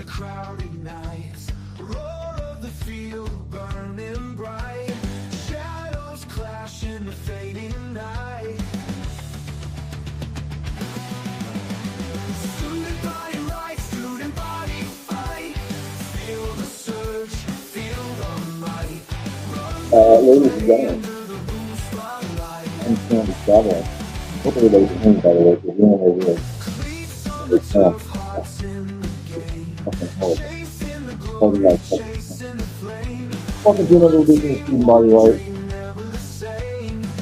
crowded nights, roar of the field burning bright, shadows clash in the fading night. Student body right, student body fight. Feel the surge, feel the might. Ladies and gentlemen, I'm Sandy Traveling. Hope everybody's doing, by the way, because we're in a really welcome to another edition of Student Body Right.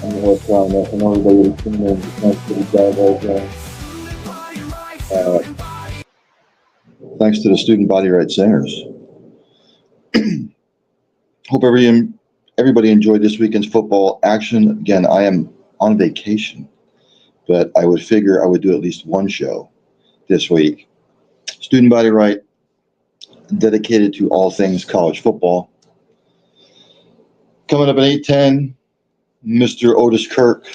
I'm your host, Ryan Smith, and everybody is tuning in to Kansas City Jaguars. Thanks to the Student Body Right Singers. Hope everybody enjoyed this weekend's football action. Again, I am on vacation, but I would figure I would do at least one show this week. Student Body Right, dedicated to all things college football. Coming up at 8:10, Mr. Otis KIRK.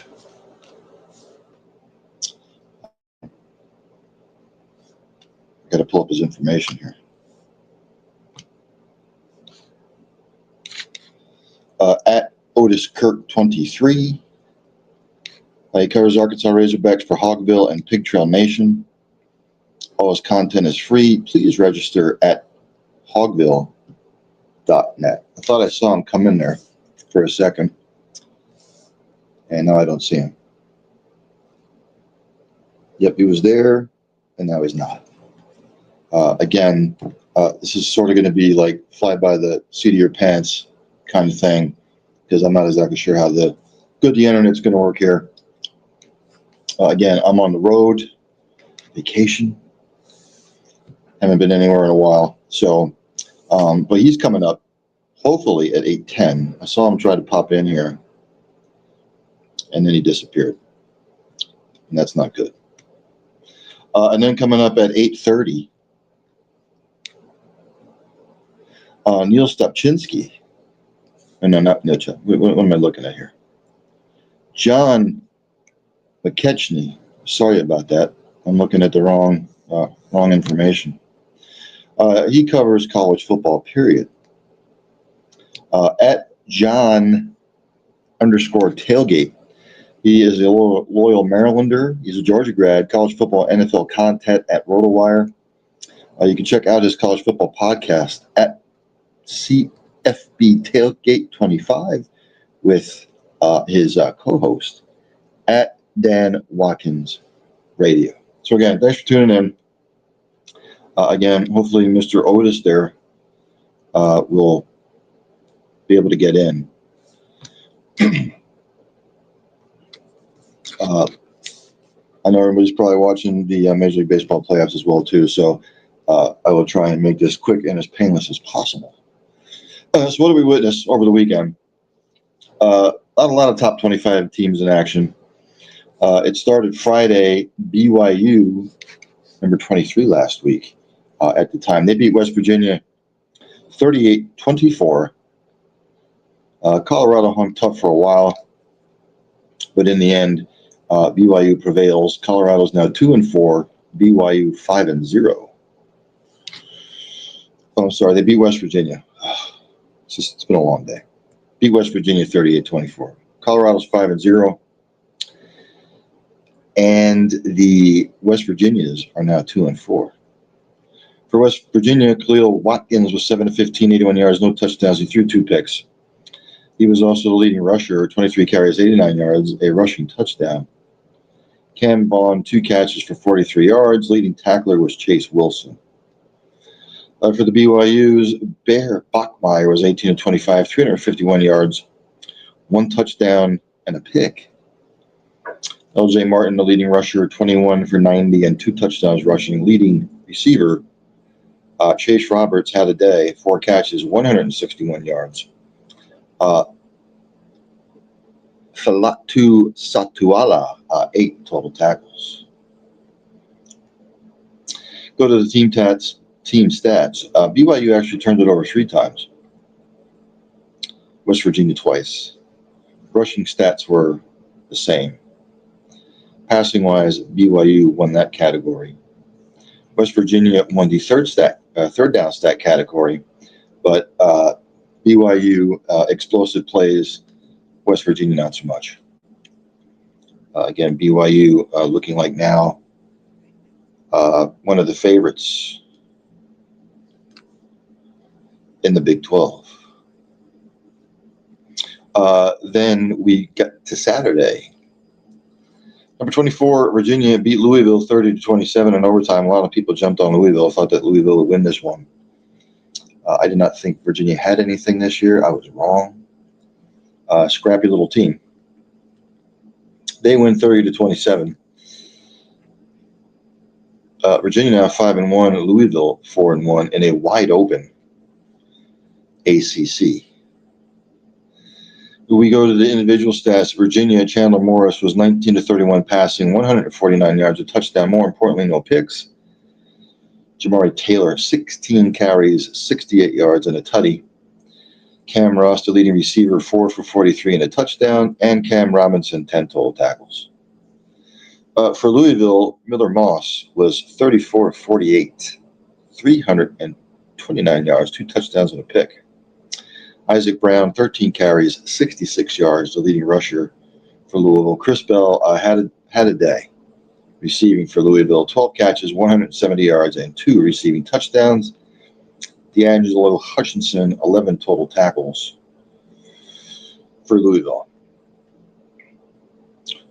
Got to pull up his information here. At Otis KIRK 23. He covers Arkansas Razorbacks for Hogville and Pig Trail Nation. All his content is free. Please register at hogville.net. I thought I saw him come in there for a second, and now I don't see him. Yep, he was there, and now he's not. Again, this is sort of going to be like fly by the seat of your pants kind of thing, because I'm not exactly sure how good the internet's going to work here. Again, I'm on the road, vacation. Haven't been anywhere in a while. So, but he's coming up, hopefully at 8:10. I saw him try to pop in here, and then he disappeared. And that's not good. And then coming up at 8:30, Neil Stopchinski. No, not Nitcha. What am I looking at here? John McKechnie. Sorry about that. I'm looking at the wrong information. He covers college football, period. At John _tailgate. He is a loyal Marylander. He's a Georgia grad, college football, NFL content at RotoWire. You can check out his college football podcast at CFB Tailgate 25 with his co-host at Dan Watkins Radio. So again, thanks for tuning in. Again, hopefully Mr. Otis there will be able to get in. I know everybody's probably watching the Major League Baseball playoffs as well too, so I will try and make this quick and as painless as possible. So what did we witness over the weekend? A lot of top 25 teams in action. It started Friday, BYU, number 23 last week at the time. They beat West Virginia 38-24. Colorado hung tough for a while, but in the end, BYU prevails. Colorado's now 2-4, BYU 5-0. Oh, I'm sorry, they beat West Virginia. It's been a long day. Beat West Virginia 38-24. Colorado's 5-0. And the West Virginians are now 2-4. For West Virginia, Khalil Watkins was 7 of 15, 81 yards, no touchdowns. He threw 2 picks. He was also the leading rusher, 23 carries, 89 yards, a rushing touchdown. Cam Vaughn, 2 catches for 43 yards. Leading tackler was Chase Wilson. For the BYU's, Bear Bachmeier was 18 of 25, 351 yards, 1 touchdown, and a pick. LJ Martin, the leading rusher, 21 for 90 and 2 touchdowns rushing. Leading receiver, Chase Roberts had a day, 4 catches, 161 yards. Falatu Satuala, 8 total tackles. Go to the team stats. BYU actually turned it over 3 times. West Virginia twice. Rushing stats were the same. Passing-wise, BYU won that category. West Virginia won the third third down stat category, but BYU explosive plays, West Virginia not so much. Again, BYU looking like now one of the favorites in the Big 12. Then we get to Saturday. Number 24, Virginia beat Louisville 30-27 in overtime. A lot of people jumped on Louisville, thought that Louisville would win this one. I did not think Virginia had anything this year. I was wrong. Scrappy little team. They win 30-27. Virginia now 5-1, Louisville 4-1 in a wide open ACC. We go to the individual stats. Virginia, Chandler Morris was 19-31 passing, 149 yards, a touchdown. More importantly, no picks. Jamari Taylor, 16 carries, 68 yards, and a tutty. Cam Ross, the leading receiver, 4 for 43 and a touchdown. And Cam Robinson, 10 total tackles. For Louisville, Miller Moss was 34-48, 329 yards, 2 touchdowns, and a pick. Isaac Brown, 13 carries, 66 yards, the leading rusher for Louisville. Chris Bell had a day receiving for Louisville, 12 catches, 170 yards, and 2 receiving touchdowns. D'Angelo Hutchinson, 11 total tackles for Louisville.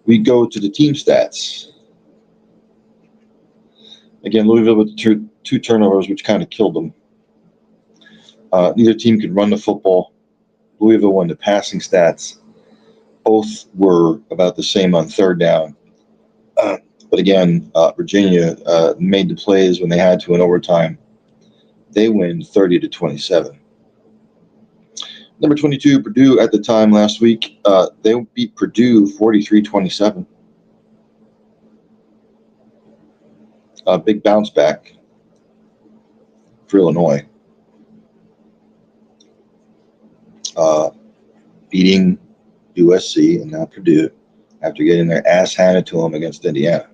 We go to the team stats. Again, Louisville with two turnovers, which kind of killed them. Neither team could run the football. Louisville won the passing stats. Both were about the same on third down. But again, Virginia made the plays when they had to in overtime. They win 30-27. Number 22, Purdue at the time last week. They beat Purdue 43-27. A big bounce back for Illinois. Beating USC and now Purdue after getting their ass handed to them against Indiana.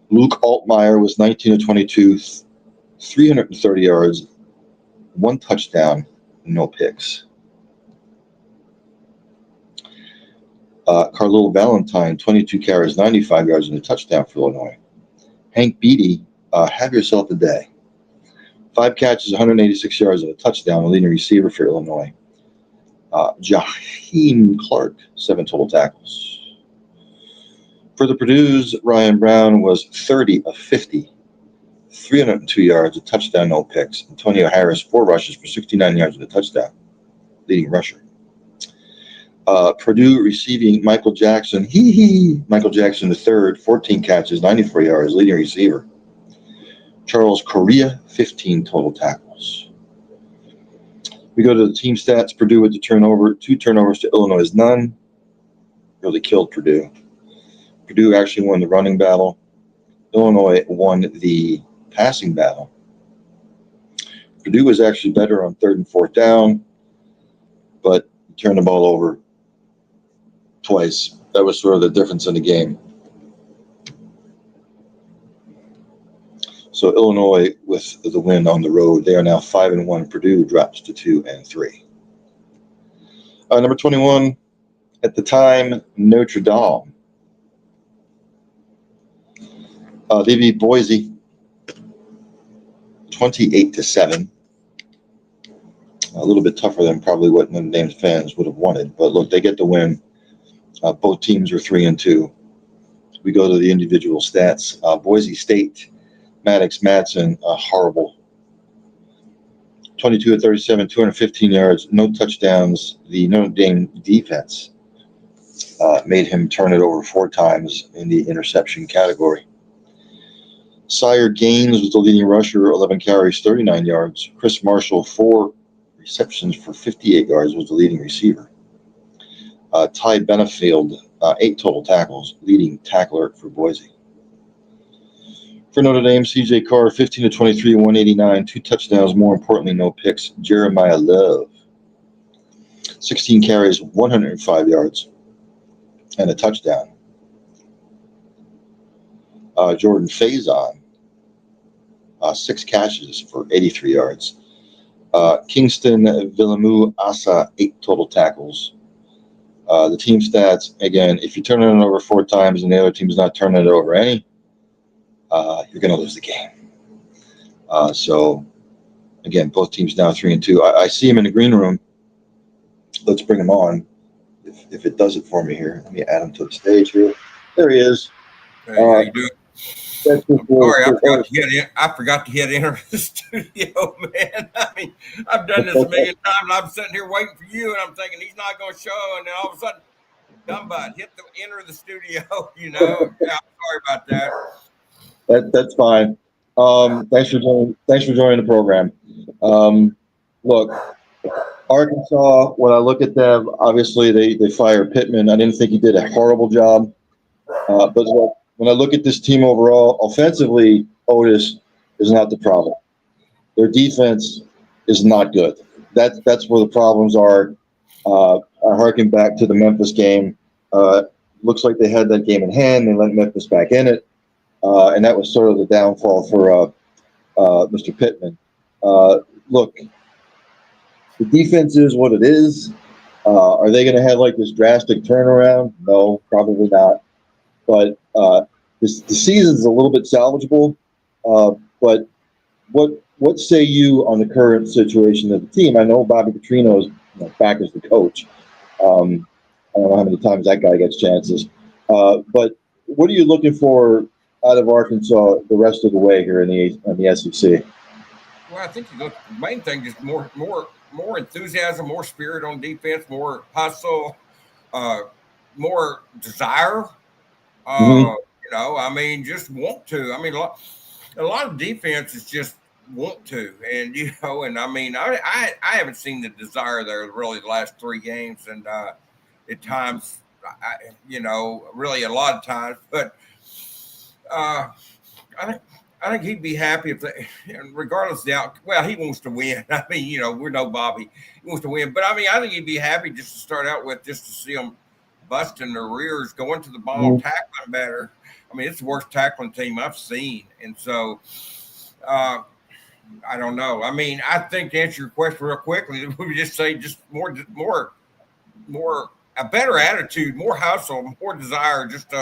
Luke Altmaier was 19-22, 330 yards, 1 touchdown, no picks. Carlil Valentine, 22 carries, 95 yards, and a touchdown for Illinois. Hank Beatty, have yourself a day. 5 catches, 186 yards, and a touchdown, a leading receiver for Illinois. Jaheim Clark, 7 total tackles. For the Purdue's, Ryan Brown was 30 of 50, 302 yards, a touchdown, no picks. Antonio Harris, 4 rushes for 69 yards and a touchdown, leading rusher. Purdue receiving Michael Jackson, Michael Jackson III, 14 catches, 94 yards, leading receiver. Charles Correa, 15 total tackles. We go to the team stats. Purdue with the turnover, 2 turnovers to Illinois' none. Really killed Purdue. Purdue actually won the running battle. Illinois won the passing battle. Purdue was actually better on 3rd and 4th down, but turned the ball over twice. That was sort of the difference in the game. So Illinois with the win on the road, they are now 5-1. Purdue drops to 2-3. Number 21 at the time, Notre Dame. They beat Boise 28-7. A little bit tougher than probably what Notre Dame's fans would have wanted, but look, they get the win. Both teams are 3-2. We go to the individual stats. Boise State. Maddox Madsen, horrible. 22 of 37, 215 yards, no touchdowns. The Notre Dame defense made him turn it over 4 times in the interception category. Sire Gaines was the leading rusher, 11 carries, 39 yards. Chris Marshall, 4 receptions for 58 yards, was the leading receiver. Ty Benefield, 8 total tackles, leading tackler for Boise. For Notre Dame, C.J. Carr, 15-23, 189, 2 touchdowns. More importantly, no picks. Jeremiah Love, 16 carries, 105 yards, and a touchdown. Jordan Faison, 6 catches for 83 yards. Kingston Villamu Asa, 8 total tackles. The team stats, again, if you're turning it over 4 times and the other team's not turning it over any, you're going to lose the game. So, again, both teams now 3-2. I see him in the green room. Let's bring him on. If it does it for me here, let me add him to the stage here. There he is. Hey, how you doing? That's I'm sorry, I forgot to hit enter the studio, man. I mean, I've done this a million times, and I'm sitting here waiting for you, and I'm thinking he's not going to show, and then all of a sudden, dumb hit the enter the studio. Yeah, I'm sorry about that. That's fine. Thanks for joining the program. Look, Arkansas. When I look at them, obviously they fired Pittman. I didn't think he did a horrible job, but look, when I look at this team overall, offensively, OTIS is not the problem. Their defense is not good. That's where the problems are. I harken back to the Memphis game. Looks like they had that game in hand. They let Memphis back in it, and that was sort of the downfall for Mr. Pittman. Look, the defense is what it is. Are they going to have like this drastic turnaround? No, probably not. But the season's a little bit salvageable. But what say you on the current situation of the team? I know Bobby Petrino's back as the coach. I don't know how many times that guy gets chances. But what are you looking for out of Arkansas the rest of the way here in the SEC? Well, I think the main thing is more enthusiasm, more spirit on defense, more hustle, more desire. I mean, just want to. I mean, a lot of defense is just want to, and and I mean, I haven't seen the desire there really the last 3 games, and at times, really a lot of times, but I think he'd be happy if they, regardless of the out. Well, he wants to win. I mean, we know Bobby. He wants to win, but I mean, I think he'd be happy just to start out with, just to see them busting their rears, going to the ball, tackling better. I mean, it's the worst tackling team I've seen. And so, I don't know. I mean, I think to answer your question real quickly, we would just say just more, a better attitude, more hustle, more desire, just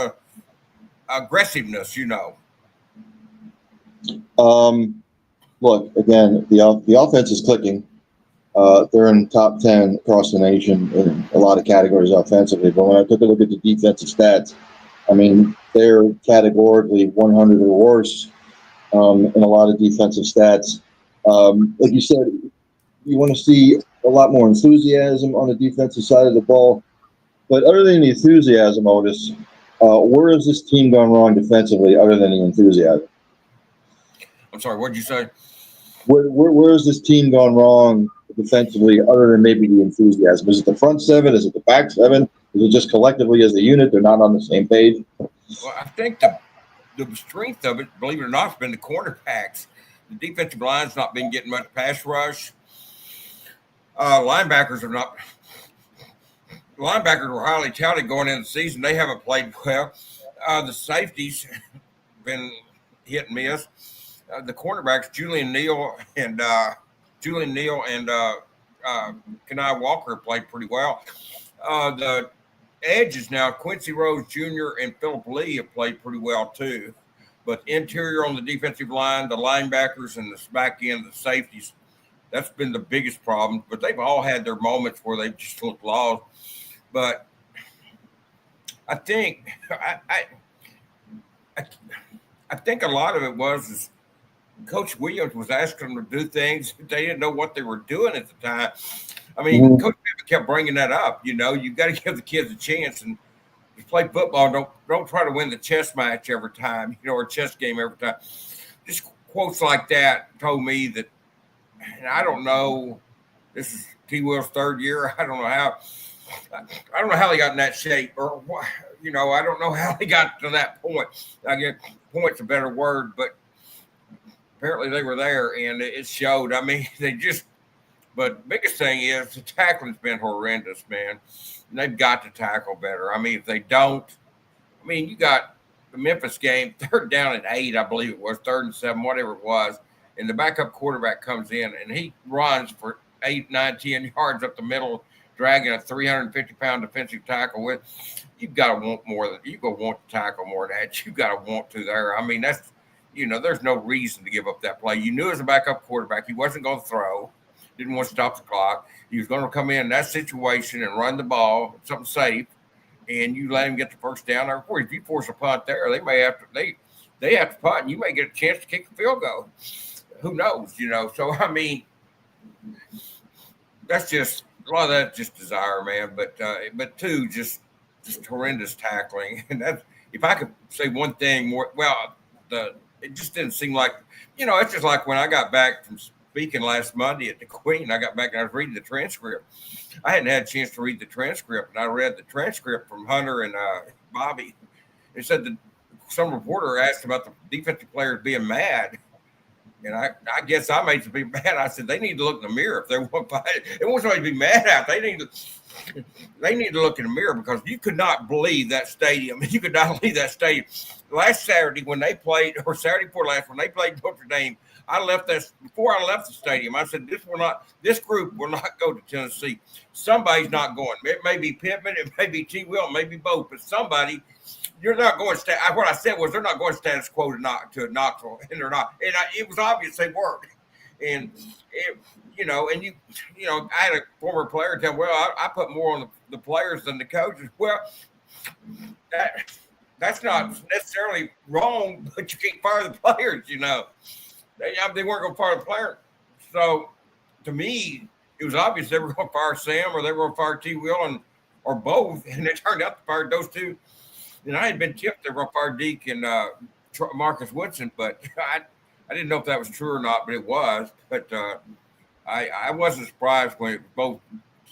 aggressiveness, Look, again, the offense is clicking. They're in top 10 across the nation in a lot of categories offensively. But when I took a look at the defensive stats, I mean, they're categorically 100 or worse in a lot of defensive stats. Like you said, you want to see a lot more enthusiasm on the defensive side of the ball. But other than the enthusiasm, Otis, where has this team gone wrong defensively other than the enthusiasm? I'm sorry, what did you say? Where has this team gone wrong defensively other than maybe the enthusiasm? Is it the front 7? Is it the back 7? Is it just collectively as a unit they're not on the same page? Well, I think the strength of it, believe it or not, has been the cornerbacks. The defensive line's not been getting much pass rush. Linebackers were highly touted going into the season. They haven't played well. The safeties been hit and miss. The cornerbacks, Julian Neal and Kenai Walker played pretty well. The edges now, Quincy Rose Jr. and Philip Lee have played pretty well too. But interior on the defensive line, the linebackers and the back end, the safeties, that's been the biggest problem. But they've all had their moments where they've just looked lost. But I think I think a lot of it was Coach Williams was asking them to do things. They didn't know what they were doing at the time. I mean, Coach Williams kept bringing that up. You got to give the kids a chance and just play football. Don't try to win the chess match every time, or chess game every time. Just quotes like that told me that, and I don't know, this is T. Will's 3rd year. I don't know how he got in that shape, or I don't know how he got to that point. I guess point's a better word, but apparently they were there and it showed. I mean, but biggest thing is the tackling's been horrendous, man. And they've got to tackle better. I mean, if they don't, you got the Memphis game, 3rd down and 8, I believe it was, 3rd and 7, whatever it was. and the backup quarterback comes in and he runs for 8, 9, 10 yards up the middle, dragging a 350-pound defensive tackle with, you've got to want more than you go want to tackle more than that. You got to want to there. I mean, that's, there's no reason to give up that play. You knew as a backup quarterback, he wasn't going to throw, didn't want to stop the clock. He was going to come in that situation and run the ball, something safe, and you let him get the first down there. Of course, if you force a punt there, they have to punt, and you may get a chance to kick the field goal. Who knows, So, I mean, that's just a lot of that just desire, man. But two, just horrendous tackling. And that, if I could say one thing more, it just didn't seem like, it's just like when I got back from speaking last Monday at the Queen, I got back and I was reading the transcript. I hadn't had a chance to read the transcript, and I read the transcript from Hunter and Bobby. It said that some reporter asked about the defensive players being mad. And I guess I made some people mad. I said they need to look in the mirror if they want to fight. They want somebody to be mad at. They need to look in the mirror, because you could not believe that stadium. You could not leave that stadium. Last Saturday when they played, or Saturday before last, when they played Notre Dame, before I left the stadium, I said this group will not go to Tennessee. Somebody's not going. It may be Pittman, it may be T. Will, it may be both, but somebody. You're not going to what I said was they're not going status quo to Knoxville, and they're not. And it was obvious they weren't. And I had a former player tell, well, I put more on the players than the coaches. Well, that's not necessarily wrong, but you can't fire the players. They weren't going to fire the player. So to me, it was obvious they were going to fire Sam or they were going to fire T. Will or both, and it turned out to fire those two. And I had been tipped they were going to fire Deke and Marcus Woodson, but I didn't know if that was true or not, but it was. But I wasn't surprised when it was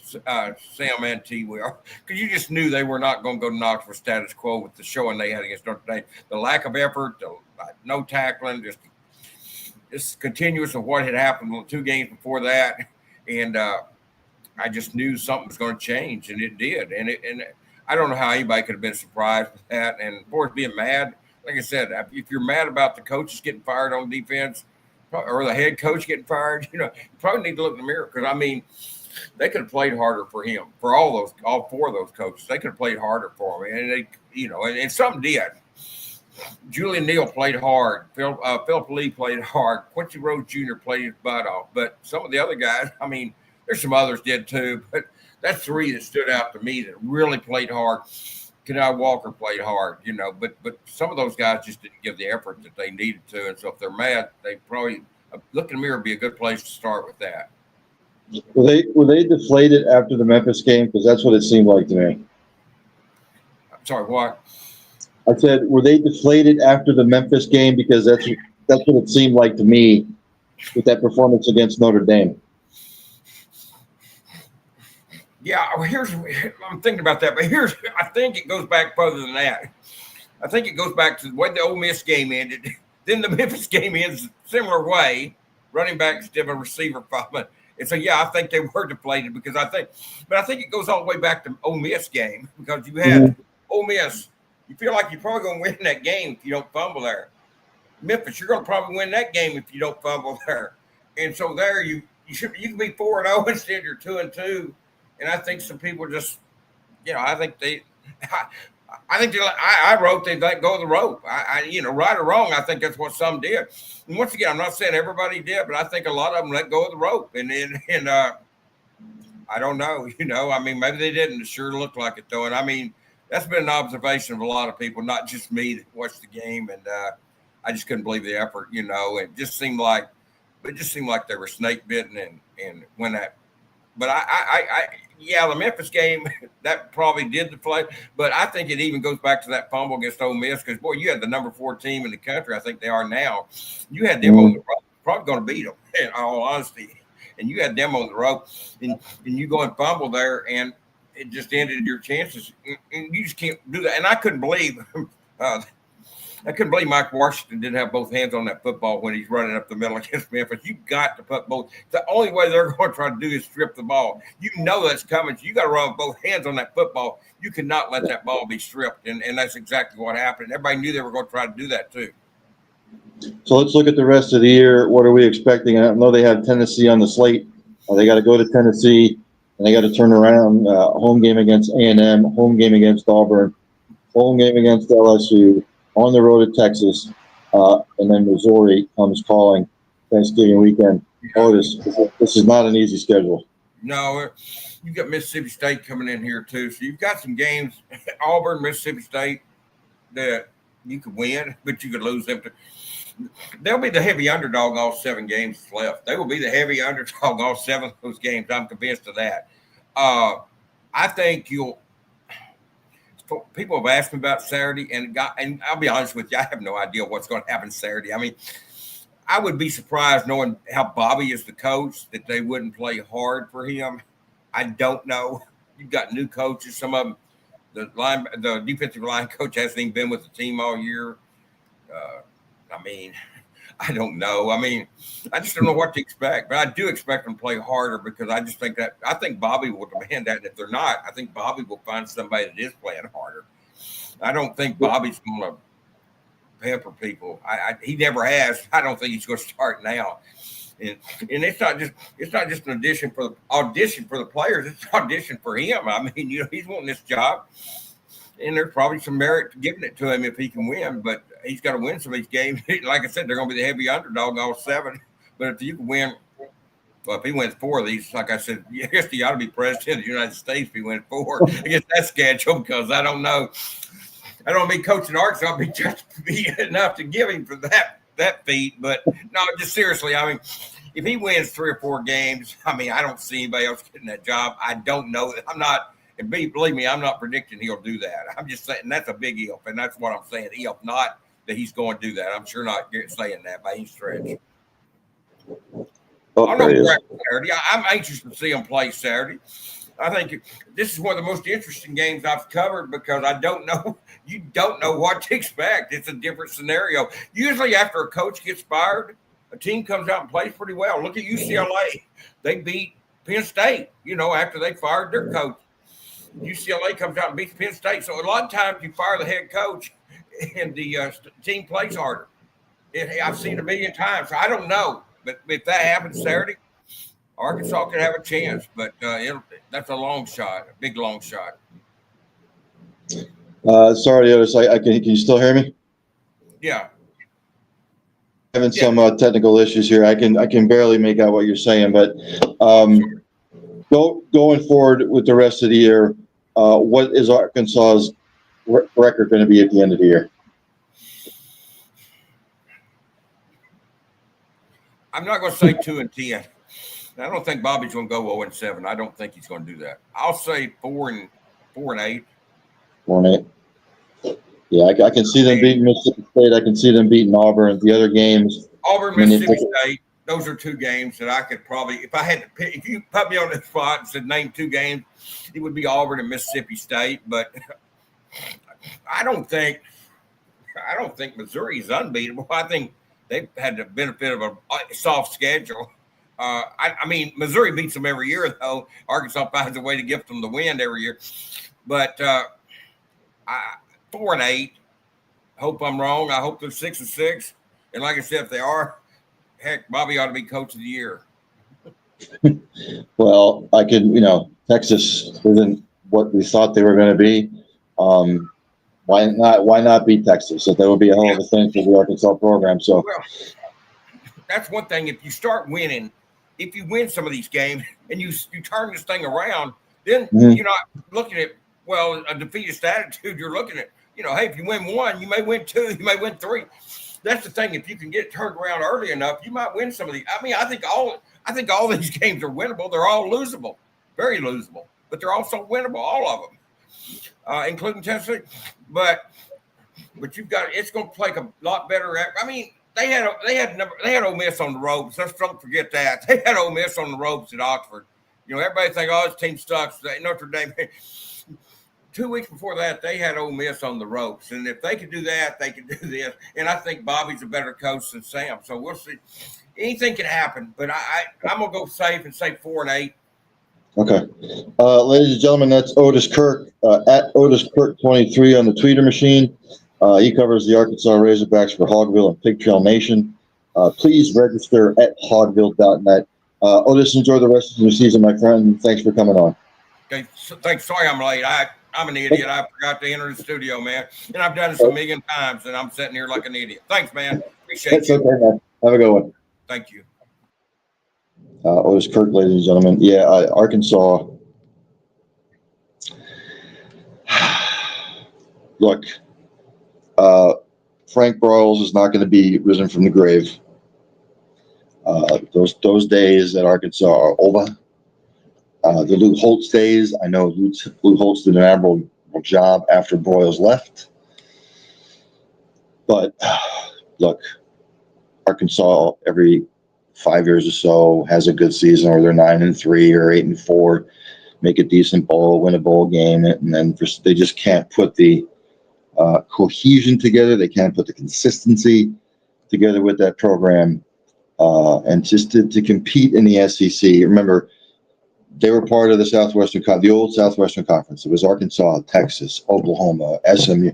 both Sam and T. Will, because you just knew they were not going to go to Knoxville status quo with the showing they had against Notre Dame. The lack of effort, no tackling, just continuous of what had happened in the 2 games before that. And I just knew something was going to change, and it did. And I don't know how anybody could have been surprised with that. And of course, being mad, like I said, if you're mad about the coaches getting fired on defense or the head coach getting fired, you probably need to look in the mirror, because, I mean, they could have played harder for him, for all 4 of those coaches. They could have played harder for him, and and some did. Julian Neal played hard. Philip Lee played hard. Quincy Rhodes Jr. played his butt off. But some of the other guys, I mean, there's some others did too, but that's 3 that stood out to me that really played hard. Kenai Walker played hard, but some of those guys just didn't give the effort that they needed to. And so if they're mad, they probably look in the mirror would be a good place to start with that. Were they deflated after the Memphis game? Because that's what it seemed like to me. I'm sorry, what? I said, were they deflated after the Memphis game? Because that's what it seemed like to me with that performance against Notre Dame. Yeah, I'm thinking about that, but I think it goes back further than that. I think it goes back to the way the Ole Miss game ended. Then the Memphis game ends a similar way, running back instead of a receiver problem. And so, yeah, I think they were deflated but I think it goes all the way back to Ole Miss game, because you had Ole Miss. You feel like you're probably going to win that game if you don't fumble there. Memphis, you're going to probably win that game if you don't fumble there. And so there you can be 4-0 instead you're 2-2. And I think some people just, I wrote they let go of the rope. Right or wrong, I think that's what some did. And once again, I'm not saying everybody did, but I think a lot of them let go of the rope. And I don't know, I mean, maybe they didn't. It sure looked like it though. And I mean, that's been an observation of a lot of people, not just me that watched the game. And I just couldn't believe the effort, It just seemed like they were snake bitten and when that. But the Memphis game, that probably did deflate. But I think it even goes back to that fumble against Ole Miss, because, boy, you had the number 4 team in the country. I think they are now. You had them on the rope, probably going to beat them, in all honesty. And you had them on the rope, and you go and fumble there, and it just ended your chances. And you just can't do that. And I couldn't believe Mike Washington didn't have both hands on that football when he's running up the middle against Memphis. You got to put both. The only way they're going to try to do is strip the ball. That's coming. So you got to run with both hands on that football. You cannot let that ball be stripped. And that's exactly what happened. Everybody knew they were going to try to do that too. So let's look at the rest of the year. What are we expecting? I know they have Tennessee on the slate. They got to go to Tennessee, and they got to turn around. Home game against A&M, home game against Auburn, home game against LSU, on the road to Texas, and then Missouri comes calling Thanksgiving weekend. Otis, this is not an easy schedule. No, you've got Mississippi State coming in here too. So you've got some games, Auburn, Mississippi State, that you could win, but you could lose them to. They'll be the heavy underdog all 7 games left. They will be the heavy underdog all 7 of those games. I'm convinced of that. I think people have asked me about Saturday, and I'll be honest with you, I have no idea what's going to happen Saturday. I mean, I would be surprised, knowing how Bobby is the coach, that they wouldn't play hard for him. I don't know. You've got new coaches. Some of them, the defensive line coach hasn't even been with the team all year. I mean, I don't know. I mean, I just don't know what to expect. But I do expect them to play harder, because I just think Bobby will demand that. And if they're not, I think Bobby will find somebody that is playing harder. I don't think Bobby's going to pepper people. He never has. I don't think he's going to start now. And it's not just an audition for the players. It's an audition for him. I mean, he's wanting this job, and there's probably some merit to giving it to him if he can win. But he's got to win some of these games. Like I said, they're going to be the heavy underdog all 7. But if you can win, well, if he wins 4 of these, like I said, I guess he ought to be president of the United States if he wins 4 against that schedule, because I don't know. I don't mean coaching Arkansas be enough to give him for that feat. But no, just seriously, I mean, if he wins 3 or 4 games, I mean, I don't see anybody else getting that job. I don't know. I'm not, and believe me, I'm not predicting he'll do that. I'm just saying that's a big if, and that's what I'm saying. If, not that he's going to do that. I'm sure not saying that by any stretch. Saturday. I'm anxious to see him play Saturday. I think this is one of the most interesting games I've covered, because you don't know what to expect. It's a different scenario. Usually after a coach gets fired, a team comes out and plays pretty well. Look at UCLA. They beat Penn State, after they fired their coach. UCLA comes out and beats Penn State. So a lot of times you fire the head coach and the team plays harder. I've seen it a million times. So I don't know. But if that happens Saturday, Arkansas could have a chance, but that's a long shot, a big long shot. Sorry, Otis. Can you still hear me? Yeah. Having some technical issues here. I can barely make out what you're saying, but going forward with the rest of the year, what is Arkansas's record going to be at the end of the year? I'm not going to say 2-10. I don't think Bobby's going to go 0-7. I don't think he's going to do that. I'll say 4-8. 4-8. Yeah, I can see them beating Mississippi State. I can see them beating Auburn. The other games, Auburn, Mississippi State. Those are 2 games that I could probably, if I had to pick, if you put me on the spot and said name 2 games, it would be Auburn and Mississippi State. But I don't think Missouri is unbeatable. I think they've had the benefit of a soft schedule. I mean, Missouri beats them every year, though. Arkansas finds a way to gift them the win every year. But 4-8. Hope I'm wrong. I hope they're 6-6. And like I said, if they are, heck, Bobby ought to be coach of the year. Well, Texas isn't what we thought they were going to be. Why not beat Texas? So that would be a hell of a thing for the Arkansas program. So that's one thing. If you start winning, if you win some of these games and you turn this thing around, then you're not looking at, a defeatist attitude. You're looking at, hey, if you win 1, you may win 2, you may win 3. That's the thing. If you can get it turned around early enough, you might win some of these. I mean, I think all these games are winnable. They're all losable, very losable, but they're also winnable, all of them, including Tennessee. But it's going to play a lot better. I mean, they had Ole Miss on the ropes. Let's don't forget that. They had Ole Miss on the ropes at Oxford. Everybody think, this team sucks. Notre Dame. 2 weeks before that, they had Ole Miss on the ropes. And if they could do that, they could do this. And I think Bobby's a better coach than Sam. So we'll see. Anything can happen. But I'm going to go safe and say 4-8. Okay. Ladies and gentlemen, that's Otis KIRK, at Otis KIRK 23 on the Twitter machine. He covers the Arkansas Razorbacks for Hogville and Pig Trail Nation. Please register at hogville.net. Otis, enjoy the rest of your season, my friend. Thanks for coming on. Okay, so, thanks. Sorry I'm late. I'm an idiot. I forgot to enter the studio, man. And I've done this a million times, and I'm sitting here like an idiot. Thanks, man. Appreciate That's you. okay, man. Have a good one. Thank you. Otis Kirk, ladies and gentlemen. Yeah, Arkansas. Look, Frank Broyles is not going to be risen from the grave. Those days at Arkansas are over. The Lute Holtz days, I know Lute Holtz did an admirable job after Broyles left. But look, Arkansas every 5 years or so has a good season, or they're 9-3 or 8-4, make a decent bowl, win a bowl game, and then they just can't put the cohesion together. They can't put the consistency together with that program, and just to compete in the SEC. Remember, they were part of the old Southwestern Conference. It was Arkansas, Texas, Oklahoma, SMU.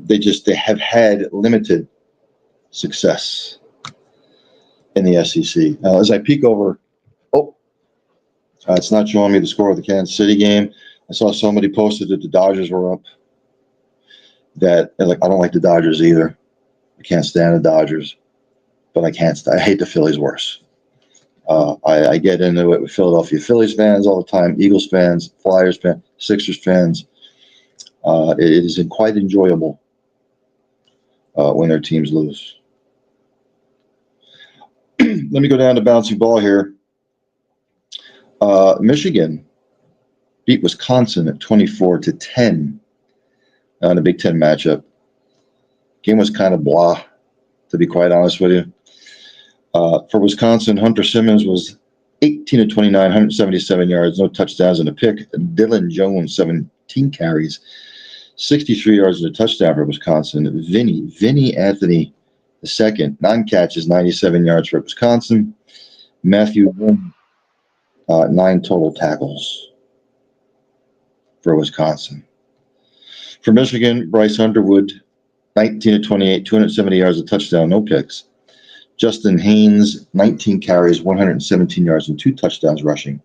They have had limited success in the SEC. Now, as I peek over, it's not showing me the score of the Kansas City game. I saw somebody posted that the Dodgers were up. I don't like the Dodgers either. I can't stand the Dodgers, but I hate the Phillies worse. I get into it with Philadelphia Phillies fans all the time, Eagles fans, Flyers fans, Sixers fans. It is quite enjoyable when their teams lose. Let me go down to bouncing ball here. Michigan beat Wisconsin at 24-10 in a Big Ten matchup. Game was kind of blah, to be quite honest with you. For Wisconsin, Hunter Simmons was 18-29, 177 yards, no touchdowns and a pick. Dylan Jones, 17 carries, 63 yards and a touchdown for Wisconsin. Vinny Anthony II, 9 catches, 97 yards for Wisconsin. Matthew Wynn, 9 total tackles for Wisconsin. For Michigan, Bryce Underwood, 19-28, 270 yards, a touchdown, no picks. Justin Haynes, 19 carries, 117 yards, and 2 touchdowns rushing.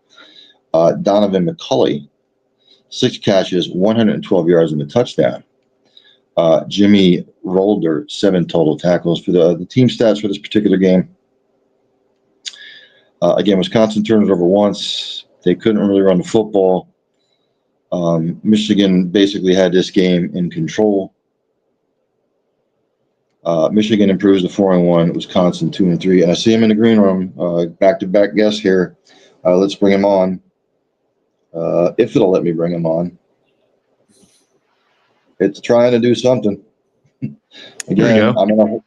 Donovan McCulley, 6 catches, 112 yards, and a touchdown. Jimmy Rolder, 7 total tackles. For the team stats for this particular game, again, Wisconsin turned it over once. They couldn't really run the football. Michigan basically had this game in control. Michigan improves to 4-1, Wisconsin 2-3, and I see him in the green room. Back-to-back guests here. Let's bring him on, if it'll let me bring him on. It's trying to do something. Again, I'm in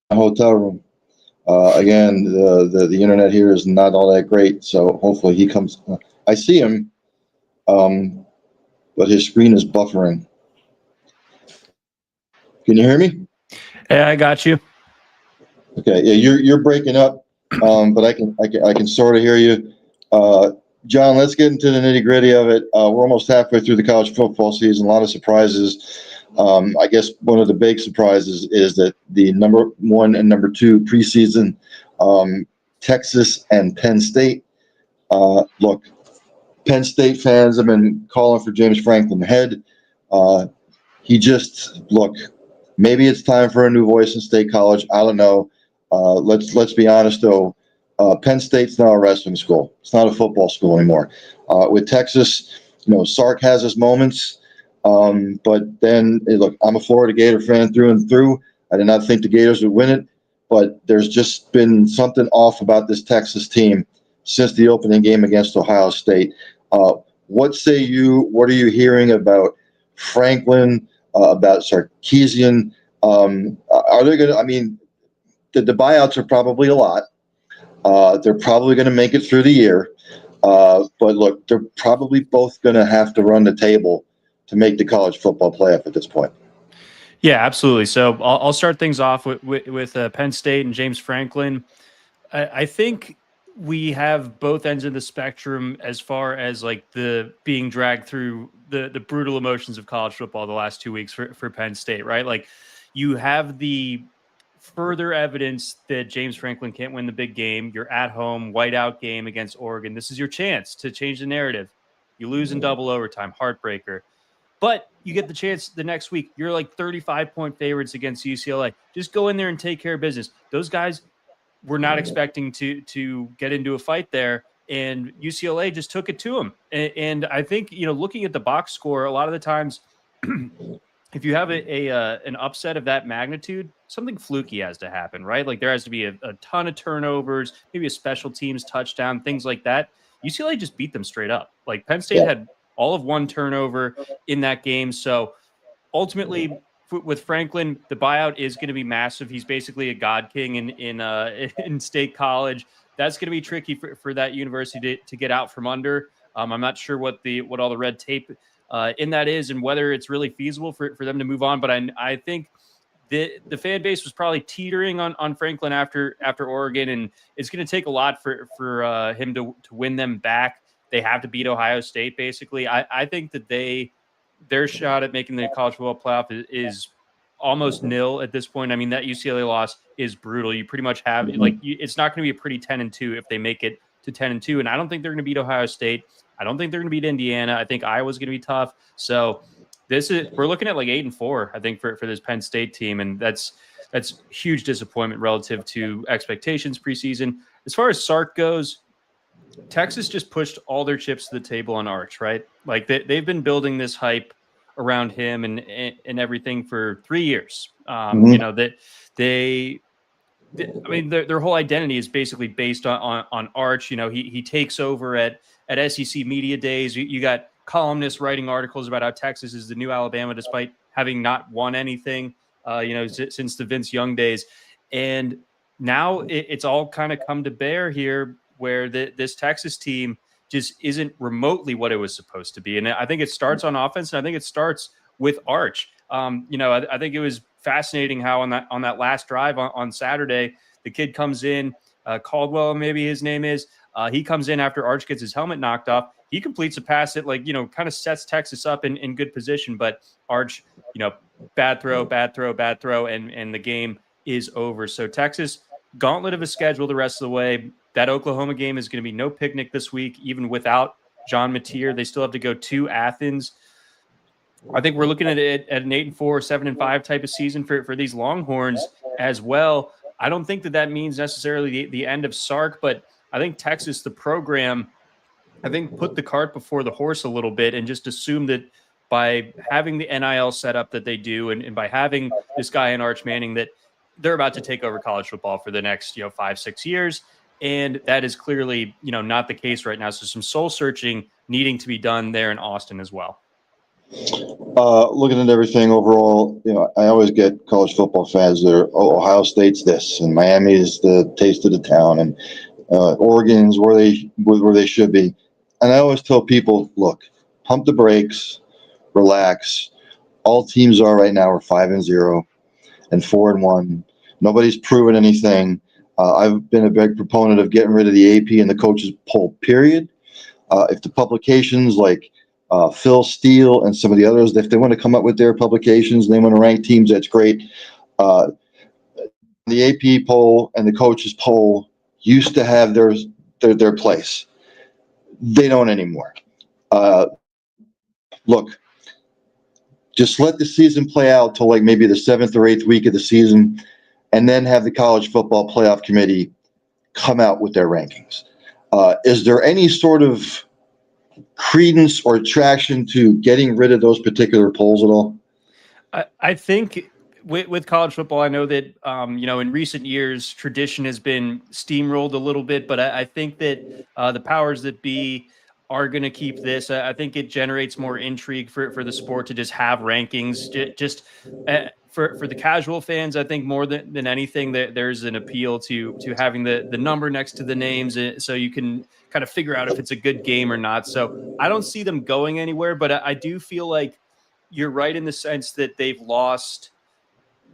a hotel room. Again, the internet here is not all that great, so hopefully he comes. I see him, but his screen is buffering. Can you hear me? Yeah, I got you. Okay, yeah, you're breaking up, but I can sort of hear you. John, let's get into the nitty gritty of it. We're almost halfway through the college football season. A lot of surprises. I guess one of the big surprises is that the number 1 and number 2 preseason, Texas and Penn State. Look, Penn State fans have been calling for James Franklin head. Maybe it's time for a new voice in State College. I don't know. Let's be honest though. Penn State's now a wrestling school. It's not a football school anymore. With Texas, Sark has his moments, but then look, I'm a Florida Gator fan through and through. I did not think the Gators would win it, but there's just been something off about this Texas team since the opening game against Ohio State. What say you? What are you hearing about Franklin? About Sarkisian? Are they going to? I mean, the buyouts are probably a lot. They're probably going to make it through the year. But look, they're probably both going to have to run the table to make the college football playoff at this point. Yeah, absolutely. So I'll start things off with Penn State and James Franklin. I think we have both ends of the spectrum as far as like the being dragged through the brutal emotions of college football the last 2 weeks for Penn State, right? Like you have the further evidence that James Franklin can't win the big game. You're at home, whiteout game against Oregon. This is your chance to change the narrative. You lose in double overtime, heartbreaker. But you get the chance the next week. You're like 35-point favorites against UCLA. Just go in there and take care of business. Those guys were not expecting to get into a fight there, and UCLA just took it to them. And I think, looking at the box score, a lot of the times, if you have an upset of that magnitude, something fluky has to happen, right? Like there has to be a ton of turnovers, maybe a special teams touchdown, things like that. UCLA just beat them straight up. Like Penn State had all of one turnover in that game. So ultimately, with Franklin, the buyout is going to be massive. He's basically a god king in State College. That's going to be tricky for that university to get out from under. I'm not sure what all the red tape in that is and whether it's really feasible for them to move on. But I think the fan base was probably teetering on Franklin after Oregon, and it's going to take a lot for him to win them back. They have to beat Ohio State, basically. I think that their shot at making the college football playoff is almost nil at this point. I mean, that UCLA loss is brutal. You pretty much have it's not going to be a pretty 10-2 if they make it to 10-2. And I don't think they're going to beat Ohio State. I don't think they're going to beat Indiana. I think Iowa's going to be tough. So we're looking at like 8-4, I think, for this Penn State team. And that's huge disappointment relative to expectations preseason. As far as Sark goes, Texas just pushed all their chips to the table on Arch, right? Like they've been building this hype around him and everything for 3 years. That their whole identity is basically based on Arch. He takes over at SEC Media Days. You got columnists writing articles about how Texas is the new Alabama, despite having not won anything, since the Vince Young days. And now it's all kind of come to bear here, where this Texas team just isn't remotely what it was supposed to be. And I think it starts on offense, and I think it starts with Arch. I think it was fascinating how on that last drive on Saturday, the kid comes in, Caldwell, maybe his name is, he comes in after Arch gets his helmet knocked off. He completes a pass that kind of sets Texas up in good position, but Arch, bad throw, and the game is over. So Texas, gauntlet of a schedule the rest of the way. That Oklahoma game is going to be no picnic this week, even without John Mateer. They still have to go to Athens. I think we're looking at it at an 8-4, 7-5 type of season for these Longhorns as well. I don't think that means necessarily the end of Sark, but I think Texas, the program, put the cart before the horse a little bit and just assume that by having the NIL setup that they do and by having this guy in Arch Manning, that they're about to take over college football for the next 5-6 years. And that is clearly, not the case right now. So some soul searching needing to be done there in Austin as well. Looking at everything overall, I always get college football fans that are, Ohio State's this, and Miami is the taste of the town, and Oregon's where they should be. And I always tell people, look, pump the brakes, relax. All teams are right now are 5-0 and 4-1. Nobody's proven anything. I've been a big proponent of getting rid of the AP and the coaches poll, period. If the publications like Phil Steele and some of the others, if they want to come up with their publications and they want to rank teams, that's great. The AP poll and the coaches poll used to have their place. They don't anymore. Look, just let the season play out till like maybe the 7th or 8th week of the season, and then have the College Football Playoff Committee come out with their rankings. Is there any sort of credence or traction to getting rid of those particular polls at all? I think with college football, I know that, in recent years, tradition has been steamrolled a little bit, but I think that the powers that be are going to keep this. I think it generates more intrigue for the sport to just have rankings. For the casual fans, I think more than anything, there's an appeal to having the number next to the names, so you can kind of figure out if it's a good game or not. So I don't see them going anywhere, but I do feel like you're right in the sense that they've lost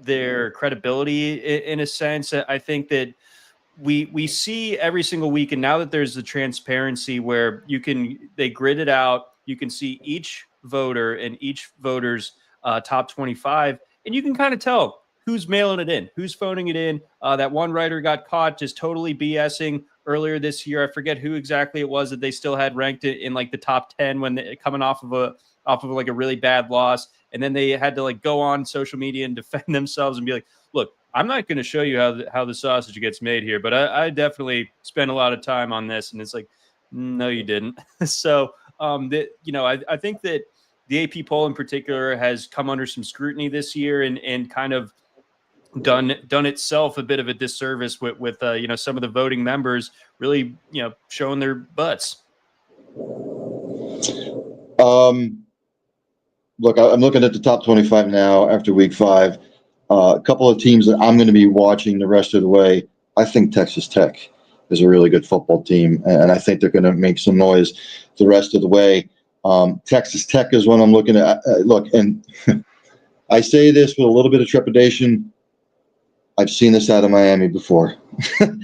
their credibility in a sense. I think that we see every single week, and now that there's the transparency where they grid it out, you can see each voter and each voter's top 25, and you can kind of tell who's mailing it in, who's phoning it in. That one writer got caught just totally BSing earlier this year. I forget who exactly it was that they still had ranked it in like the top 10 when coming off of like a really bad loss, and then they had to like go on social media and defend themselves and be like, look, I'm not going to show you how the sausage gets made here, but I definitely spent a lot of time on this. And it's like, no, you didn't. So, I think that the AP poll in particular has come under some scrutiny this year and kind of done itself a bit of a disservice with some of the voting members really, showing their butts. Look, I'm looking at the top 25 now after week 5. A couple of teams that I'm going to be watching the rest of the way. I think Texas Tech is a really good football team, and I think they're going to make some noise the rest of the way. Texas Tech is one I'm looking at. Look, and I say this with a little bit of trepidation. I've seen this out of Miami before, and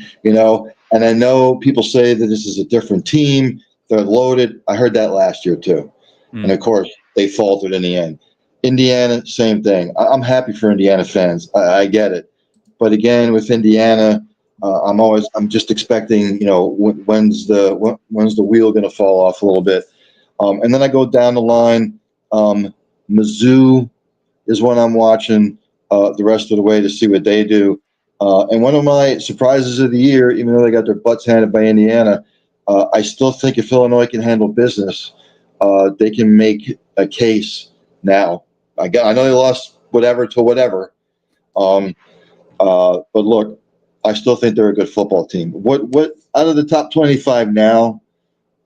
I know people say that this is a different team. They're loaded. I heard that last year too. And of course, they faltered in the end. Indiana, same thing. I'm happy for Indiana fans. I get it, but again, with Indiana, I'm just expecting, when's the wheel going to fall off a little bit, and then I go down the line. Mizzou is one I'm watching the rest of the way to see what they do, and one of my surprises of the year, even though they got their butts handed by Indiana, I still think if Illinois can handle business, they can make a case now. I know they lost whatever to whatever, but look, I still think they're a good football team. What out of the top 25 now?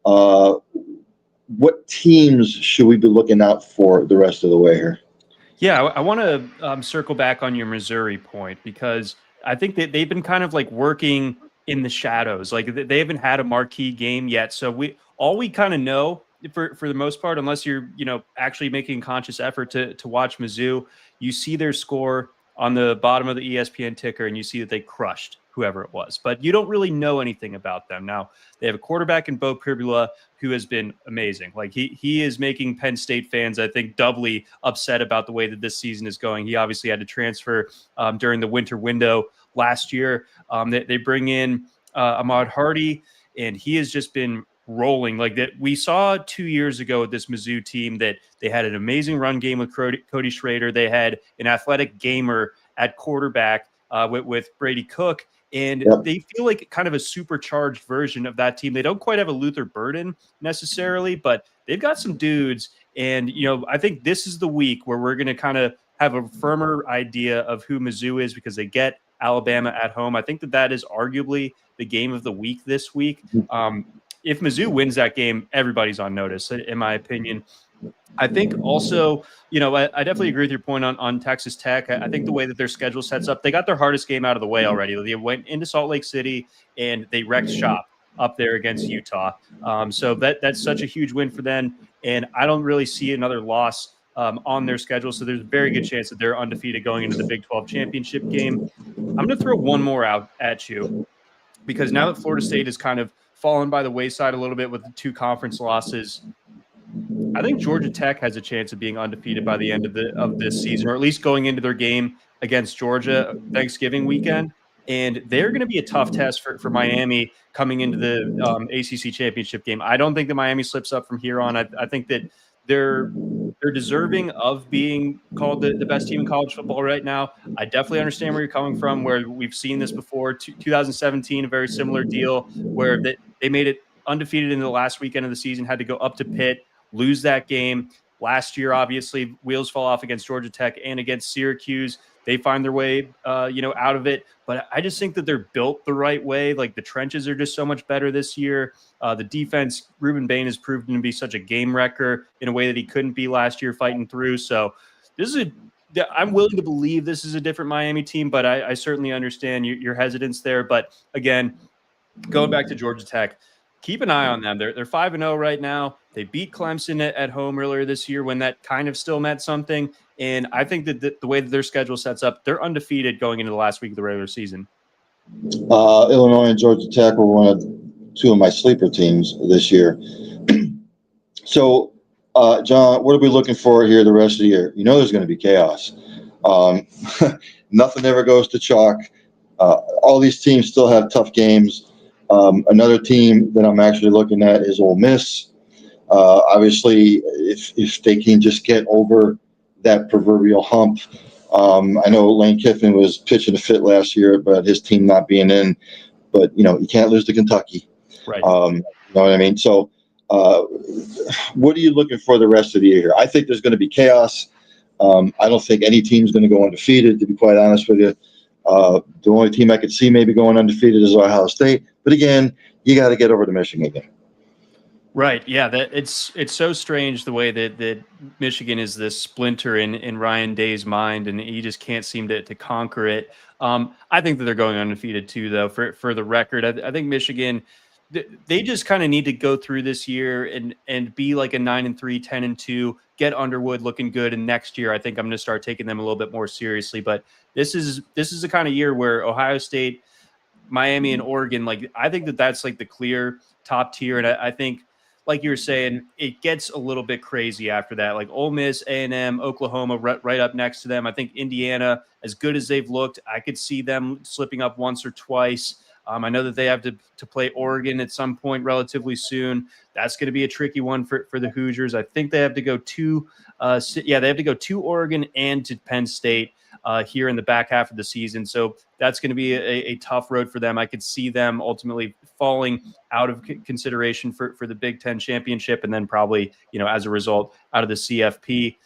What teams should we be looking out for the rest of the way here? Yeah, I want to circle back on your Missouri point, because I think that they've been kind of like working in the shadows. Like they haven't had a marquee game yet, so we kind of know, for the most part, unless you're actually making a conscious effort to watch Mizzou, you see their score on the bottom of the ESPN ticker and you see that they crushed whoever it was, but you don't really know anything about them. Now they have a quarterback in Bo Pribula who has been amazing. Like he is making Penn State fans, I think, doubly upset about the way that this season is going. He obviously had to transfer during the winter window last year. They bring in Ahmad Hardy, and he has just been rolling. Like that we saw 2 years ago with this Mizzou team, that they had an amazing run game with Cody Schrader. They had an athletic gamer at quarterback with Brady Cook, and they feel like kind of a supercharged version of that team. They don't quite have a Luther Burden necessarily, but they've got some dudes. And, I think this is the week where we're going to kind of have a firmer idea of who Mizzou is, because they get Alabama at home. I think that is arguably the game of the week this week. If Mizzou wins that game, everybody's on notice, in my opinion. I think also, I definitely agree with your point on Texas Tech. I think the way that their schedule sets up, they got their hardest game out of the way already. They went into Salt Lake City and they wrecked shop up there against Utah. So that's such a huge win for them. And I don't really see another loss on their schedule. So there's a very good chance that they're undefeated going into the Big 12 championship game. I'm going to throw one more out at you, because now that Florida State has kind of fallen by the wayside a little bit with the 2 conference losses, I think Georgia Tech has a chance of being undefeated by the end of this season, or at least going into their game against Georgia Thanksgiving weekend. And they're going to be a tough test for Miami coming into the ACC championship game. I don't think that Miami slips up from here on. I think that they're deserving of being called the best team in college football right now. I definitely understand where you're coming from, where we've seen this before. 2017, a very similar deal where they made it undefeated in the last weekend of the season, had to go up to Pitt, lose that game. Last year, obviously, wheels fall off against Georgia Tech and against Syracuse. They find their way, out of it. But I just think that they're built the right way. Like the trenches are just so much better this year. The defense, Ruben Bain has proven to be such a game wrecker in a way that he couldn't be last year fighting through. So I'm willing to believe this is a different Miami team, but I certainly understand your hesitance there. But again, going back to Georgia Tech, keep an eye on them. They're 5-0 right now. They beat Clemson at home earlier this year when that kind of still meant something. And I think that the way that their schedule sets up, they're undefeated going into the last week of the regular season. Illinois and Georgia Tech were two of my sleeper teams this year. So, John, what are we looking for here the rest of the year? You know there's going to be chaos. Nothing ever goes to chalk. All these teams still have tough games. Another team that I'm actually looking at is Ole Miss. Obviously, if they can just get over that proverbial hump. I know Lane Kiffin was pitching a fit last year, but his team not being in. But, you can't lose to Kentucky. Right. You know what I mean? So what are you looking for the rest of the year? I think there's going to be chaos. I don't think any team's going to go undefeated, to be quite honest with you. The only team I could see maybe going undefeated is Ohio State. But again, you got to get over the Michigan game. Right. Yeah. That it's so strange the way that Michigan is this splinter in Ryan Day's mind, and he just can't seem to conquer it. I think that they're going undefeated too, though. For the record, I think Michigan, they just kind of need to go through this year and be like a 9-3, 10-2, get Underwood looking good, and next year I think I'm going to start taking them a little bit more seriously. But this is the kind of year where Ohio State, Miami, and Oregon, like I think that's like the clear top tier, and I think, like you were saying, it gets a little bit crazy after that. Like Ole Miss, A&M, Oklahoma right up next to them. I think Indiana, as good as they've looked, I could see them slipping up once or twice. I know that they have to play Oregon at some point relatively soon. That's going to be a tricky one for the Hoosiers. I think they have to go to they have to go to Oregon and to Penn State here in the back half of the season. So that's going to be a tough road for them. I could see them ultimately falling out of consideration for the Big Ten championship, and then probably, as a result, out of the CFP.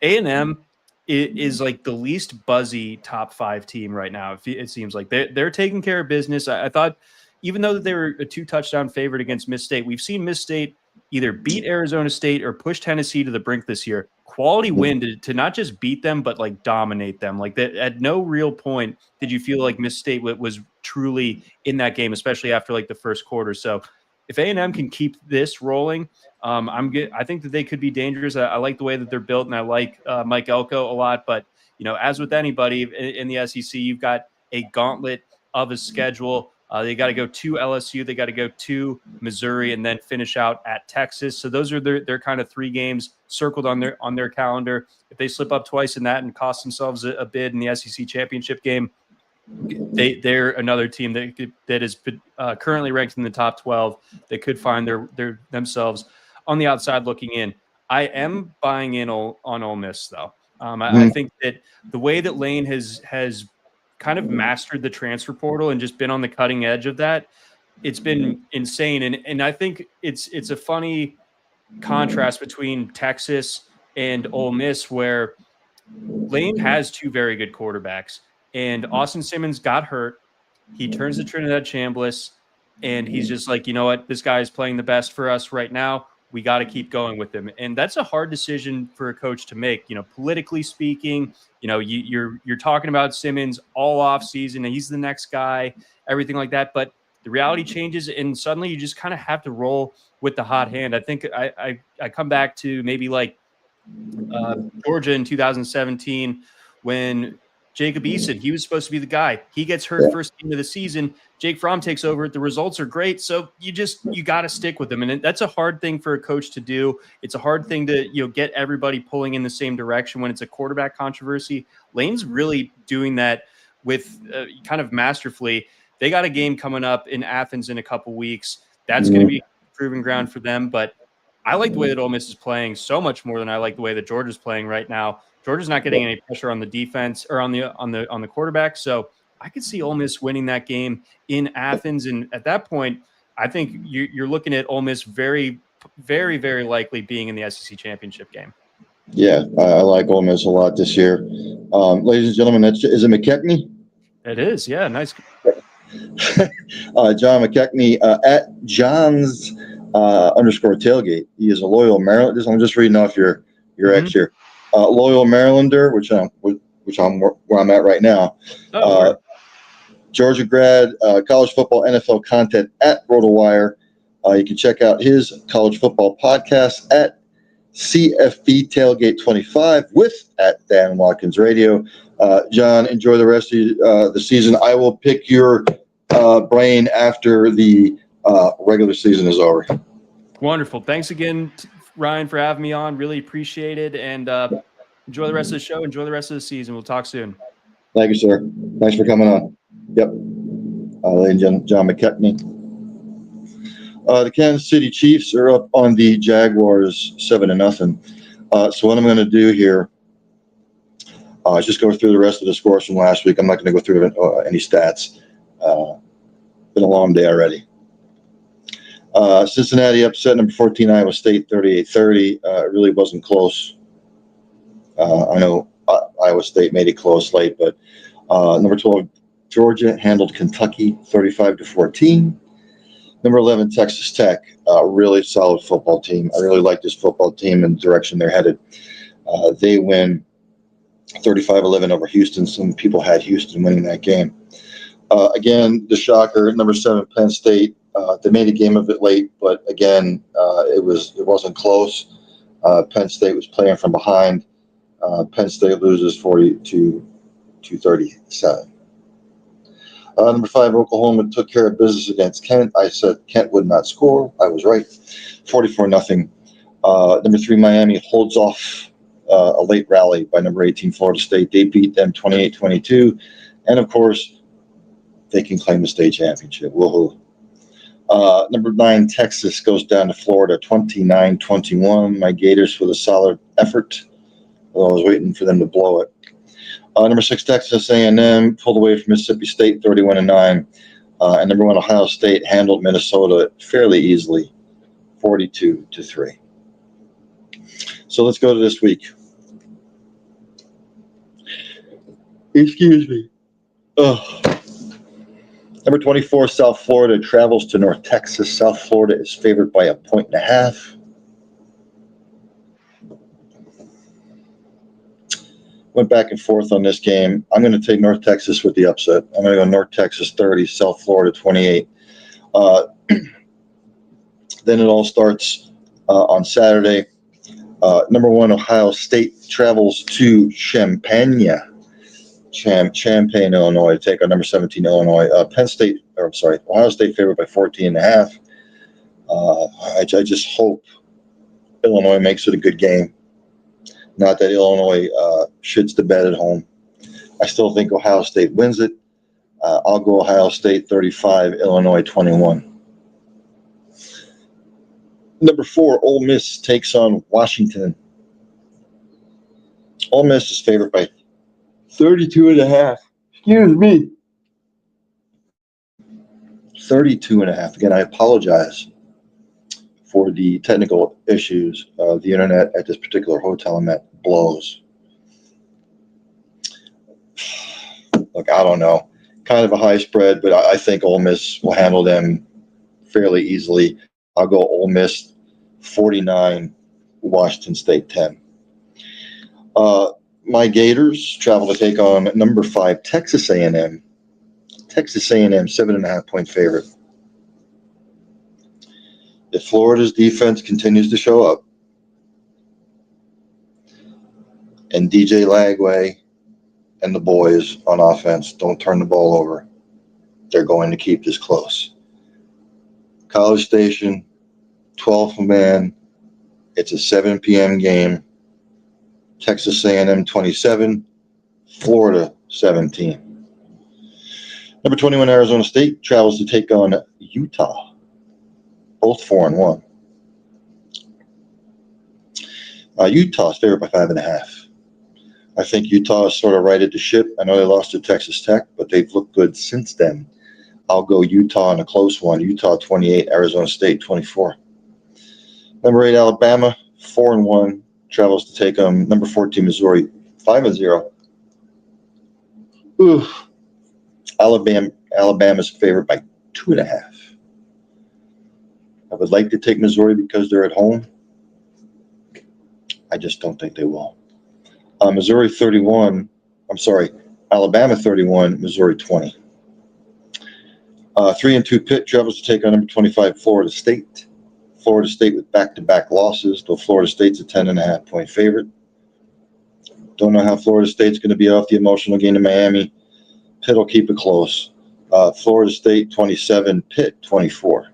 A&M is like the least buzzy top 5 team right now. It seems like they're taking care of business. I thought, even though they were a 2-touchdown favorite against Miss State, we've seen Miss State either beat Arizona State or push Tennessee to the brink this year. Quality win to not just beat them, but like dominate them. Like that, at no real point did you feel like Miss State was truly in that game, especially after like the first quarter. So if A&M can keep this rolling, I think that they could be dangerous. I like the way that they're built, and I like Mike Elko a lot. But as with anybody in the SEC, you've got a gauntlet of a schedule. They got to go to LSU, they got to go to Missouri, and then finish out at Texas. So those are their kind of 3 games circled on their calendar. If they slip up twice in that and cost themselves a bid in the SEC championship game, they're another team that is currently ranked in the top 12. They could find their themselves on the outside looking in. I am buying in on Ole Miss, though. I think that the way that Lane has kind of mastered the transfer portal and just been on the cutting edge of that, it's been insane. And I think it's a funny contrast between Texas and Ole Miss, where Lane has 2 very good quarterbacks, and Austin Simmons got hurt. He turns to Trinidad Chambliss, and he's just like, you know what? This guy is playing the best for us right now. We got to keep going with him. And that's a hard decision for a coach to make, politically speaking. You're talking about Simmons all off season, and he's the next guy, everything like that. But the reality changes, and suddenly you just kind of have to roll with the hot hand. I think I come back to maybe like Georgia in 2017 when Jacob Eason, he was supposed to be the guy. He gets hurt first game of the season. Jake Fromm takes over. The results are great. So you got to stick with them. And that's a hard thing for a coach to do. It's a hard thing to, get everybody pulling in the same direction when it's a quarterback controversy. Lane's really doing that with kind of masterfully. They got a game coming up in Athens in a couple weeks. That's going to be proving ground for them. But I like the way that Ole Miss is playing so much more than I like the way that Georgia's playing right now. Georgia's not getting any pressure on the defense or on the quarterback. So I could see Ole Miss winning that game in Athens. And at that point, I think you're looking at Ole Miss very, very, very likely being in the SEC championship game. Yeah, I like Ole Miss a lot this year. Ladies and gentlemen, is it McKechnie? It is, yeah, nice. John McKechnie at John's _tailgate. He is a loyal Maryland. I'm just reading off your ex here. Loyal Marylander, which I'm where I'm at right now. Georgia grad, college football, NFL content at RotoWire. You can check out his college football podcast at CFB Tailgate 25 at Dan Watkins Radio. John, enjoy the rest of the season. I will pick your brain after the regular season is over. Wonderful. Thanks again, Ryan, for having me on. Really appreciate it. And enjoy the rest of the show. Enjoy the rest of the season. We'll talk soon. Thank you, sir. Thanks for coming on. Yep. Ladies and gentlemen, John McKechnie. The Kansas City Chiefs are up on the Jaguars 7-0. So what I'm going to do here is just go through the rest of the scores from last week. I'm not going to go through any stats. Been a long day already. Cincinnati upset number 14 Iowa State 38-30. It really wasn't close. I know Iowa State made it close late, but number 12 Georgia handled Kentucky 35-14. Number 11 Texas Tech, really solid football team. I really like this football team and the direction they're headed. They win 35-11 over Houston. Some people had Houston winning that game. Again, the shocker, number 7 Penn State. They made a game of it late, but again, it wasn't close. Penn State was playing from behind. Penn State loses 40-37. Number 5 Oklahoma took care of business against Kent. I said Kent would not score. I was right. 44-0. Number 3 Miami holds off a late rally by number 18 Florida State. They beat them 28-22, and of course, they can claim the state championship. Woohoo! Number 9 Texas goes down to Florida 29-21. My Gators with a solid effort. Well, I was waiting for them to blow it. Number 6 Texas A&M pulled away from Mississippi State 31-9. And number 1 Ohio State handled Minnesota fairly easily 42-3. So let's go to this week. Excuse me. Number 24 South Florida travels to North Texas. South Florida is favored by 1.5. Went back and forth on this game. I'm going to take North Texas with the upset. I'm going to go North Texas 30, South Florida 28. Then it all starts on Saturday. Number 1 Ohio State travels to Champaign, Illinois, to take on number 17 Illinois. Ohio State favored by 14.5. I just hope Illinois makes it a good game. Not that Illinois shits the bed at home. I still think Ohio State wins it. I'll go Ohio State 35, Illinois 21. Number 4, Ole Miss takes on Washington. Ole Miss is favored by 32.5. Excuse me. 32.5. Again, I apologize for the technical issues. The internet at this particular hotel I'm at blows. Look, I don't know. Kind of a high spread, but I think Ole Miss will handle them fairly easily. I'll go Ole Miss 49, Washington State 10. My Gators travel to take on number 5 Texas A&M. Texas A&M 7.5 point favorite. If Florida's defense continues to show up and DJ Lagway and the boys on offense don't turn the ball over, they're going to keep this close. College Station, 12th man. It's a 7 p.m. game. Texas A&M 27, Florida 17. Number 21 Arizona State travels to take on Utah. Both 4-1. Utah's favored by 5.5. I think Utah is sort of righted the ship. I know they lost to Texas Tech, but they've looked good since then. I'll go Utah in a close one. Utah 28, Arizona State 24. Number 8 Alabama 4-1 travels to take on number 14 Missouri 5-0. Alabama's favored by 2.5. I would like to take Missouri because they're at home. I just don't think they will. Alabama 31, Missouri 20. 3-2 Pitt travels to take on number 25 Florida State. Florida State with back-to-back losses, though Florida State's a 10.5 point favorite. Don't know how Florida State's going to be off the emotional game to Miami. Pitt will keep it close. Florida State 27, Pitt 24.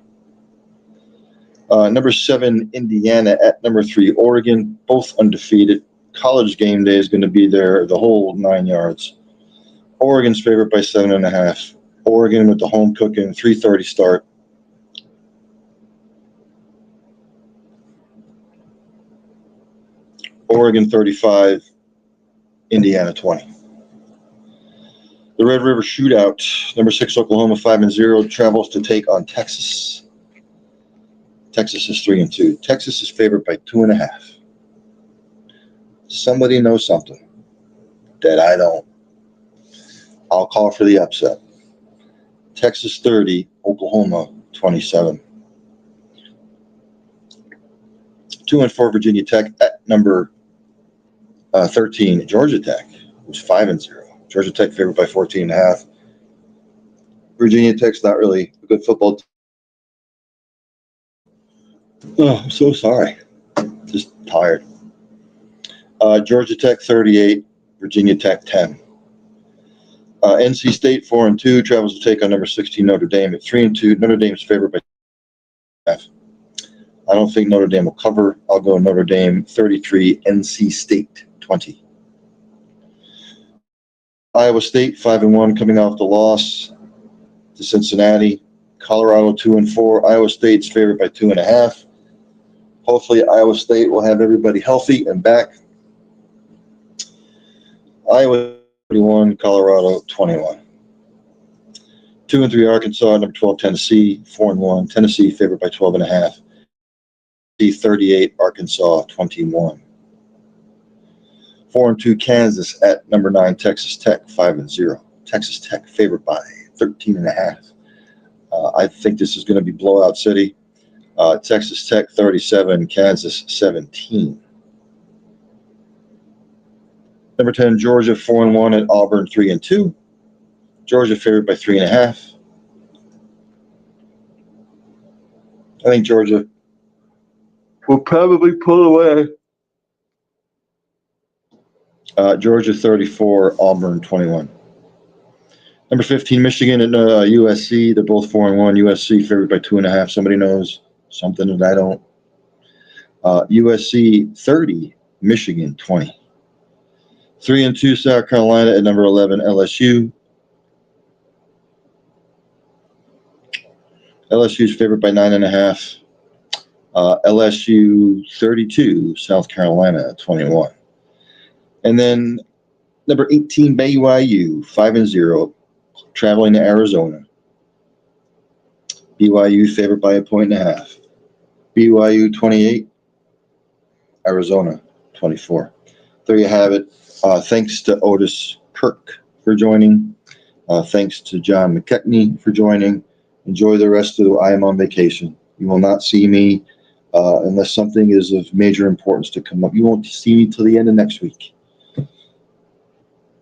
Number 7, Indiana at number 3, Oregon, both undefeated. College game day is going to be there the whole 9 yards. Oregon's favored by 7.5. Oregon with the home cooking, 3:30 start. Oregon 35, Indiana 20. The Red River Shootout, number 6 Oklahoma 5-0 travels to take on Texas. Texas is 3-2. Texas is favored by 2.5. Somebody knows something that I don't. I'll call for the upset. Texas 30, Oklahoma 27. 2-4 Virginia Tech at number 13, Georgia Tech, who's 5-0. Georgia Tech favored by 14.5. Virginia Tech's not really a good football team. Oh, I'm so sorry. Just tired. Georgia Tech 38, Virginia Tech 10. NC State 4-2 travels to take on number 16 Notre Dame at 3-2. Notre Dame's favored by half. I don't think Notre Dame will cover. I'll go Notre Dame 33, NC State 20. Iowa State 5-1 coming off the loss to Cincinnati. Colorado 2-4. Iowa State's favored by 2.5. Hopefully Iowa State will have everybody healthy and back. Iowa 21, Colorado 21. 2-3 Arkansas, number 12 Tennessee 4-1. Tennessee favored by 12.5. 38, Arkansas 21. 4-2 Kansas at number 9 Texas Tech 5-0. Texas Tech favored by 13.5. I think this is going to be blowout city. Texas Tech 37, Kansas 17. Number 10 Georgia 4-1 at Auburn 3-2. Georgia favored by 3.5. I think Georgia will probably pull away. Georgia 34, Auburn 21. Number 15, Michigan and USC. They're both 4-1. USC favored by 2.5. Somebody knows something that I don't. USC 30, Michigan 20. 3-2 South Carolina at number 11 LSU. LSU is favored by 9.5. LSU 32, South Carolina 21. And then number 18 BYU 5-0, traveling to Arizona. BYU favored by 1.5. BYU 28, Arizona 24. There you have it. Thanks to OTIS KIRK for joining. Thanks to John McKechnie for joining. Enjoy the rest of I am on vacation. You will not see me unless something is of major importance to come up. You won't see me till the end of next week.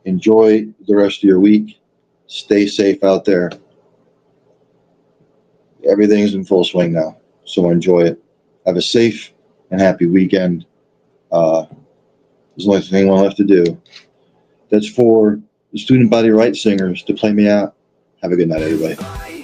Enjoy the rest of your week. Stay safe out there. Everything's in full swing now, so enjoy it. Have a safe and happy weekend. There's only thing one left to do. That's for the student body right singers to play me out. Have a good night, everybody.